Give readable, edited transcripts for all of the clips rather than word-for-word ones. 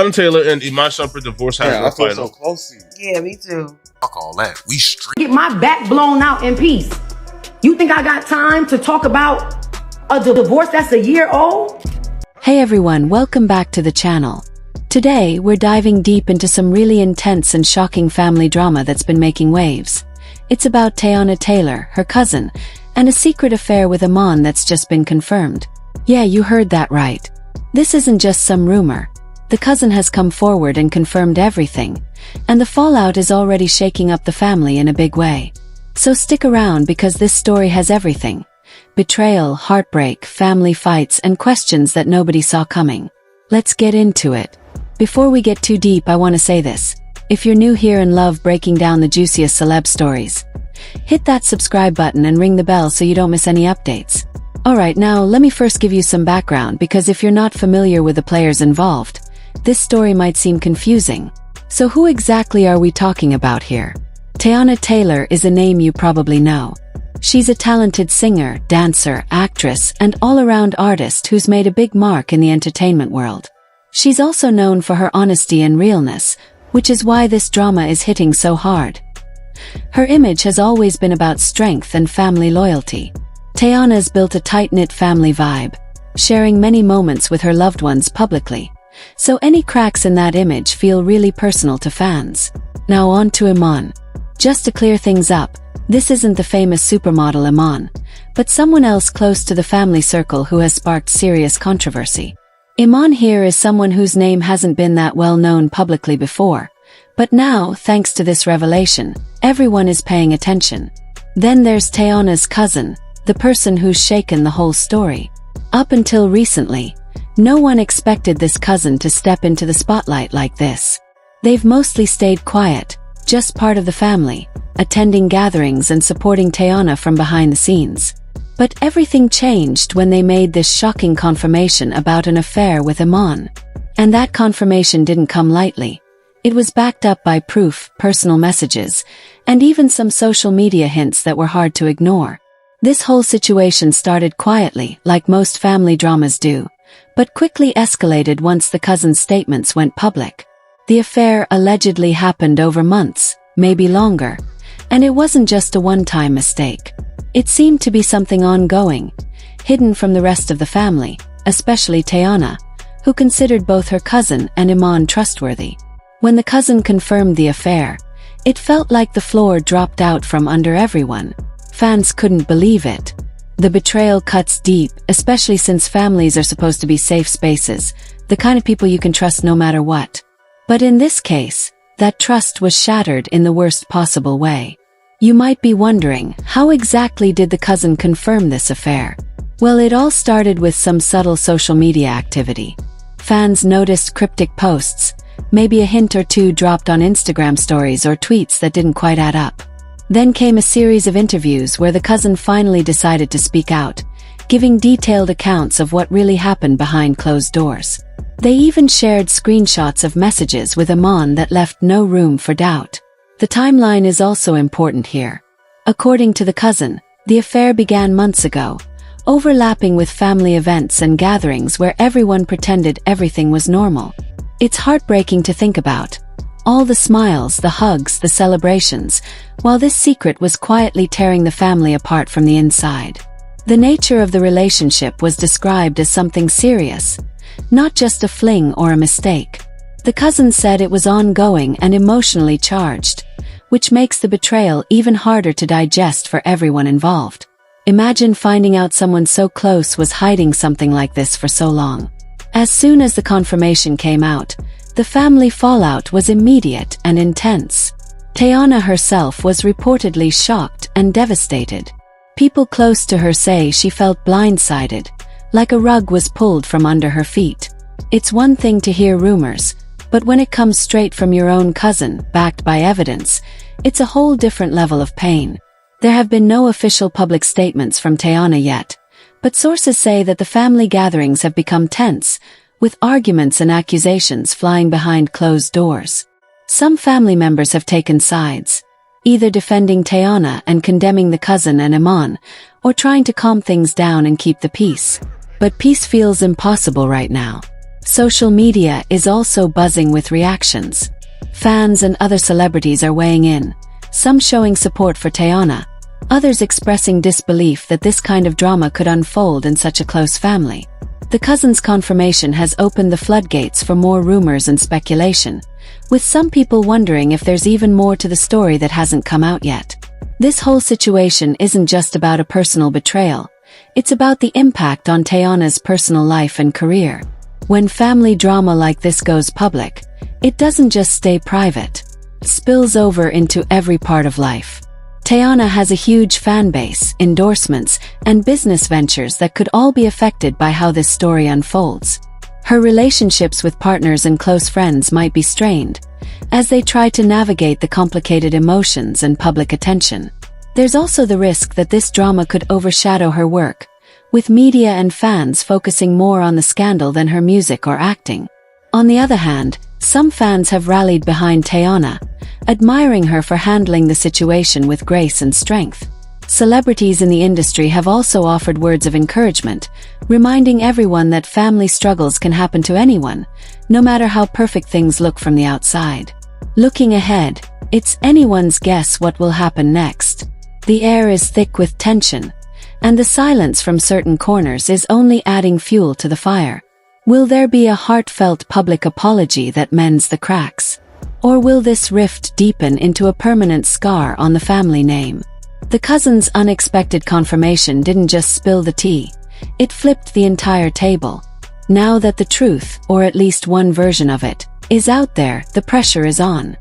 Teyana Taylor and Iman Shumpert divorce has Yeah, no I feel final. so close to you. Yeah, me too. Fuck all that. We straight. Get my back blown out in peace. You think I got time to talk about a divorce that's a year old? Hey everyone, welcome back to the channel. Today, we're diving deep into some really intense and shocking family drama that's been making waves. It's about Teyana Taylor, her cousin, and a secret affair with Iman that's just been confirmed. Yeah, you heard that right. This isn't just some rumor. The cousin has come forward and confirmed everything, and the fallout is already shaking up the family in a big way. So stick around because this story has everything. Betrayal, heartbreak, family fights, and questions that nobody saw coming. Let's get into it. Before we get too deep, I want to say this. If you're new here and love breaking down the juiciest celeb stories, hit that subscribe button and ring the bell so you don't miss any updates. Alright, now let me first give you some background because if you're not familiar with the players involved, this story might seem confusing. So who exactly are we talking about here? Teyana Taylor is a name you probably know. She's a talented singer, dancer, actress, and all-around artist who's made a big mark in the entertainment world. She's also known for her honesty and realness, which is why this drama is hitting so hard. Her image has always been about strength and family loyalty. Teyana's built a tight-knit family vibe, sharing many moments with her loved ones publicly. So any cracks in that image feel really personal to fans. Now on to Iman. Just to clear things up, this isn't the famous supermodel Iman, but someone else close to the family circle who has sparked serious controversy. Iman here is someone whose name hasn't been that well known publicly before, but now, thanks to this revelation, everyone is paying attention. Then there's Teyana's cousin, the person who's shaken the whole story. Up until recently, no one expected this cousin to step into the spotlight like this. They've mostly stayed quiet, just part of the family, attending gatherings and supporting Teyana from behind the scenes. But everything changed when they made this shocking confirmation about an affair with Iman. And that confirmation didn't come lightly. It was backed up by proof, personal messages, and even some social media hints that were hard to ignore. This whole situation started quietly, like most family dramas do, but quickly escalated once the cousin's statements went public. The affair allegedly happened over months, maybe longer, and it wasn't just a one-time mistake. It seemed to be something ongoing, hidden from the rest of the family, especially Teyana, who considered both her cousin and Iman trustworthy. When the cousin confirmed the affair, it felt like the floor dropped out from under everyone. Fans couldn't believe it. The betrayal cuts deep, especially since families are supposed to be safe spaces, the kind of people you can trust no matter what. But in this case, that trust was shattered in the worst possible way. You might be wondering, how exactly did the cousin confirm this affair? Well, it all started with some subtle social media activity. Fans noticed cryptic posts, maybe a hint or two dropped on Instagram stories or tweets that didn't quite add up. Then came a series of interviews where the cousin finally decided to speak out, giving detailed accounts of what really happened behind closed doors. They even shared screenshots of messages with Iman that left no room for doubt. The timeline is also important here. According to the cousin, the affair began months ago, overlapping with family events and gatherings where everyone pretended everything was normal. It's heartbreaking to think about. All the smiles, the hugs, the celebrations, while this secret was quietly tearing the family apart from the inside. The nature of the relationship was described as something serious, not just a fling or a mistake. The cousin said it was ongoing and emotionally charged, which makes the betrayal even harder to digest for everyone involved. Imagine finding out someone so close was hiding something like this for so long. As soon as the confirmation came out, the family fallout was immediate and intense. Teyana herself was reportedly shocked and devastated. People close to her say she felt blindsided, like a rug was pulled from under her feet. It's one thing to hear rumors, but when it comes straight from your own cousin, backed by evidence, it's a whole different level of pain. There have been no official public statements from Teyana yet, but sources say that the family gatherings have become tense, with arguments and accusations flying behind closed doors. Some family members have taken sides, either defending Teyana and condemning the cousin and Iman, or trying to calm things down and keep the peace. But peace feels impossible right now. Social media is also buzzing with reactions. Fans and other celebrities are weighing in, some showing support for Teyana, others expressing disbelief that this kind of drama could unfold in such a close family. The cousin's confirmation has opened the floodgates for more rumors and speculation, with some people wondering if there's even more to the story that hasn't come out yet. This whole situation isn't just about a personal betrayal, it's about the impact on Teyana's personal life and career. When family drama like this goes public, it doesn't just stay private. It spills over into every part of life. Teyana has a huge fan base, endorsements, and business ventures that could all be affected by how this story unfolds. Her relationships with partners and close friends might be strained, as they try to navigate the complicated emotions and public attention. There's also the risk that this drama could overshadow her work, with media and fans focusing more on the scandal than her music or acting. On the other hand, some fans have rallied behind Teyana, admiring her for handling the situation with grace and strength. Celebrities in the industry have also offered words of encouragement, reminding everyone that family struggles can happen to anyone, no matter how perfect things look from the outside. Looking ahead, it's anyone's guess what will happen next. The air is thick with tension, and the silence from certain corners is only adding fuel to the fire. Will there be a heartfelt public apology that mends the cracks? Or will this rift deepen into a permanent scar on the family name? The cousin's unexpected confirmation didn't just spill the tea, it flipped the entire table. Now that the truth, or at least one version of it, is out there, the pressure is on.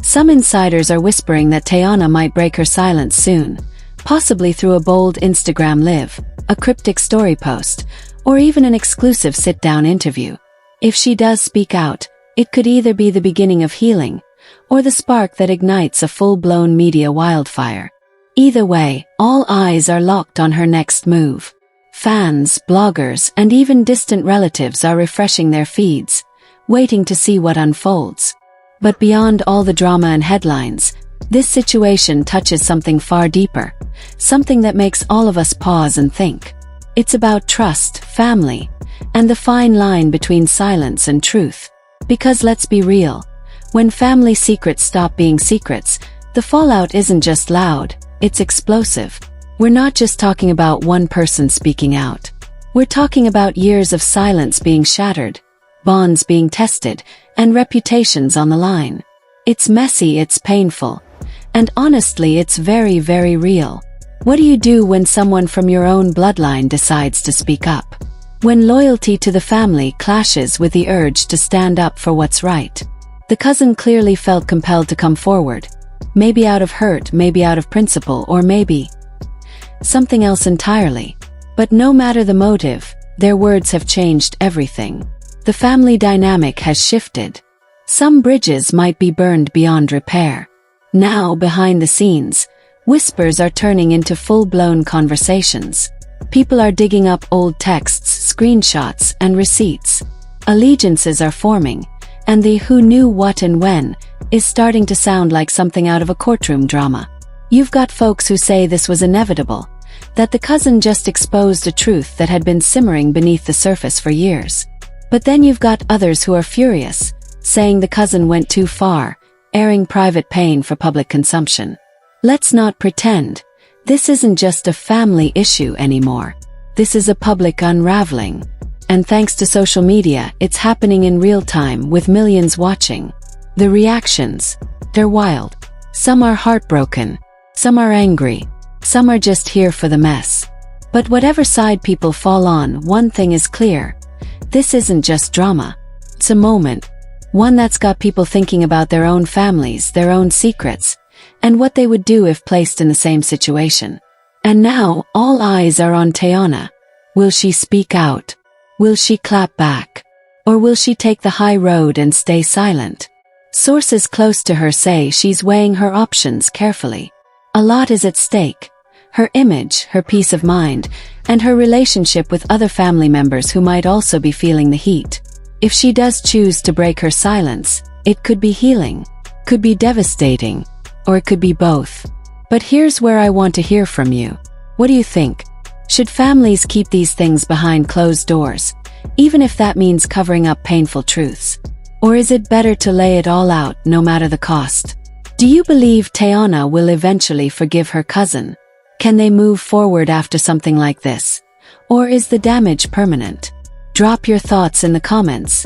Some insiders are whispering that Teyana might break her silence soon, possibly through a bold Instagram live, a cryptic story post, or even an exclusive sit-down interview. If she does speak out, it could either be the beginning of healing, or the spark that ignites a full-blown media wildfire. Either way, all eyes are locked on her next move. Fans, bloggers, and even distant relatives are refreshing their feeds, waiting to see what unfolds. But beyond all the drama and headlines, this situation touches something far deeper, something that makes all of us pause and think. It's about trust, family, and the fine line between silence and truth. Because let's be real, when family secrets stop being secrets, the fallout isn't just loud, it's explosive. We're not just talking about one person speaking out. We're talking about years of silence being shattered, bonds being tested, and reputations on the line. It's messy, it's painful, and honestly, it's very, very real. What do you do when someone from your own bloodline decides to speak up? When loyalty to the family clashes with the urge to stand up for what's right? The cousin clearly felt compelled to come forward, maybe out of hurt, maybe out of principle, or maybe something else entirely. But no matter the motive, their words have changed everything. The family dynamic has shifted. Some bridges might be burned beyond repair. Now, behind the scenes, whispers are turning into full-blown conversations. People are digging up old texts, screenshots, and receipts. Allegiances are forming, and the who knew what and when is starting to sound like something out of a courtroom drama. You've got folks who say this was inevitable, that the cousin just exposed a truth that had been simmering beneath the surface for years. But then you've got others who are furious, saying the cousin went too far, airing private pain for public consumption. Let's not pretend. This isn't just a family issue anymore. This is a public unraveling. And thanks to social media, it's happening in real time with millions watching. The reactions, they're wild. Some are heartbroken. Some are angry. Some are just here for the mess. But whatever side people fall on, one thing is clear. This isn't just drama. It's a moment. One that's got people thinking about their own families, their own secrets, and what they would do if placed in the same situation. And now, all eyes are on Teyana. Will she speak out? Will she clap back? Or will she take the high road and stay silent? Sources close to her say she's weighing her options carefully. A lot is at stake. Her image, her peace of mind, and her relationship with other family members who might also be feeling the heat. If she does choose to break her silence, it could be healing, could be devastating, or it could be both. But here's where I want to hear from you. What do you think? Should families keep these things behind closed doors, even if that means covering up painful truths? Or is it better to lay it all out, no matter the cost? Do you believe Teyana will eventually forgive her cousin? Can they move forward after something like this? Or is the damage permanent? Drop your thoughts in the comments.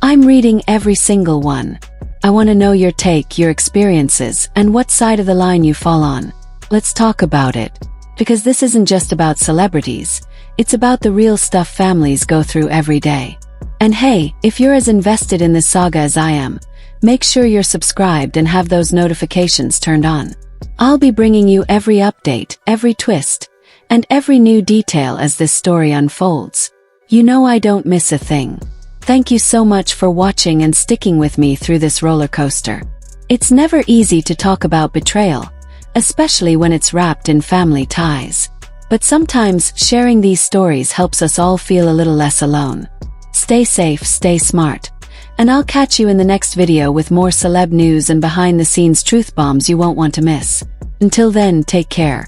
I'm reading every single one. I want to know your take, your experiences, and what side of the line you fall on. Let's talk about it. Because this isn't just about celebrities, it's about the real stuff families go through every day. And hey, if you're as invested in this saga as I am, make sure you're subscribed and have those notifications turned on. I'll be bringing you every update, every twist, and every new detail as this story unfolds. You know I don't miss a thing. Thank you so much for watching and sticking with me through this roller coaster. It's never easy to talk about betrayal, especially when it's wrapped in family ties. But sometimes sharing these stories helps us all feel a little less alone. Stay safe, stay smart, and I'll catch you in the next video with more celeb news and behind-the-scenes truth bombs you won't want to miss. Until then, take care.